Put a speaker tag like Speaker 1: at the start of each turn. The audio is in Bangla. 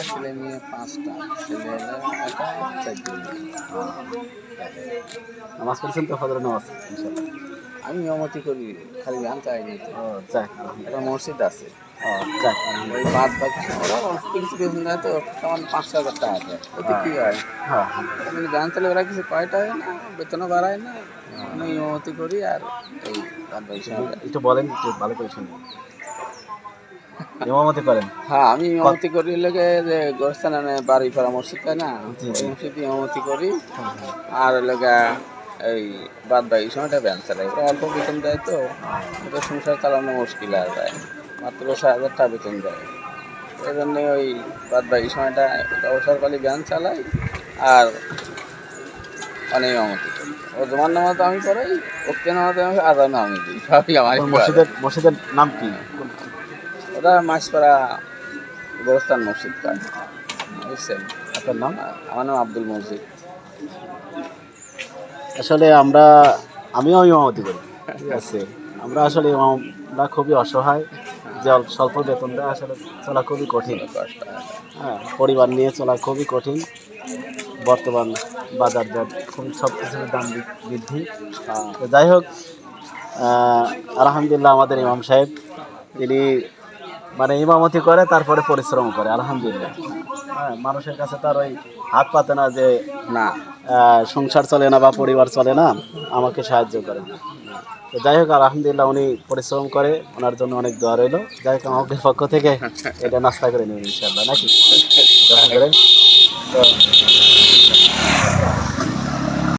Speaker 1: ছেলে মেয়ে 5টা, ছেলে হলো একটা, 4 জন।
Speaker 2: নামাজ পড়ছেন তো ফজরের নামাজ ইনশাআল্লাহ?
Speaker 1: আমি ইমামতি করি, খালি গান চাই না।
Speaker 2: ও যাক
Speaker 1: একটা মসজিদ আছে,
Speaker 2: ও যাক
Speaker 1: ওই বাদ বাকি ওরা কিছু বেতন দেয় তো, তখন 5,000 টাকা দেয়। ওতে কি হয়,
Speaker 2: হ্যাঁ হ্যাঁ
Speaker 1: কিন্তু গান চালে ওরা কিছু কয়টা হয় না, বেতনও বাড়ায় না। আমি ইমামতি করি আর এই বাদ বাকি সময়টা।
Speaker 2: একটু বলেন, একটু ভালো করে শুনি। ইমামতি করেন?
Speaker 1: হ্যাঁ, আমি ইমামতি করি লোকে যে গোরস্থানে বাড়ি ফেরা মসজিদ তাই না,
Speaker 2: জি,
Speaker 1: ওই
Speaker 2: জি।
Speaker 1: মসজিদে ইমামতি করি।
Speaker 2: হ্যাঁ হ্যাঁ
Speaker 1: আর লোকে এই বাদ বাকি সময়টা ব্যায়াম চালাই, ওরা অল্প বেতন দেয় তো, ওদের সংসার চালানো মুশকিল আর যায়, মাত্র 6,000 টাকা বেতন দেয়। এই জন্যে ওই বাদ বাকি সময়টা অবসর কালে ব্যায়াম চালাই আর অনেক ইমামতি করি। ও জমার নামাজ আমি পড়াই, ওকে নামাজ আমি আজানও আমি দিই, সবই আমার।
Speaker 2: আপনার মসজিদের নাম কি?
Speaker 1: ওরা মাছপাড়া গোরস্থান মসজিদ পায়, বুঝছেন?
Speaker 2: আপনার নাম?
Speaker 1: আমার নাম আব্দুল মসজিদ।
Speaker 2: আসলে আমিও ইমামতি করি, ঠিক আছে। আমরা আসলে ইমামরা খুবই অসহায়, যে স্বল্প বেতন দেয়, আসলে চলা খুবই কঠিন।
Speaker 1: কষ্ট।
Speaker 2: হ্যাঁ, পরিবার নিয়ে চলা খুবই কঠিন। বর্তমান বাজার দর খুবই সব কিছুর দাম বৃদ্ধি। তো যাই হোক, আলহামদুলিল্লাহ আমাদের ইমাম সাহেব তিনি মানে ইমামতি করে, তারপরে পরিশ্রম করে, আলহামদুলিল্লাহ। হ্যাঁ, মানুষের কাছে তার ওই হাত পাতে না যে
Speaker 1: না,
Speaker 2: সংসার চলে না বা পরিবার চলে না, আমাকে সাহায্য করে। তো যাই হোক, আলহামদুলিল্লাহ উনি পরিশ্রম করে, ওনার জন্য অনেক দোয়া রইল। যাই হোক, আমাদের পক্ষ থেকে এটা নাস্তা করে নেবেন ইনশাআল্লাহ, নাকি? তো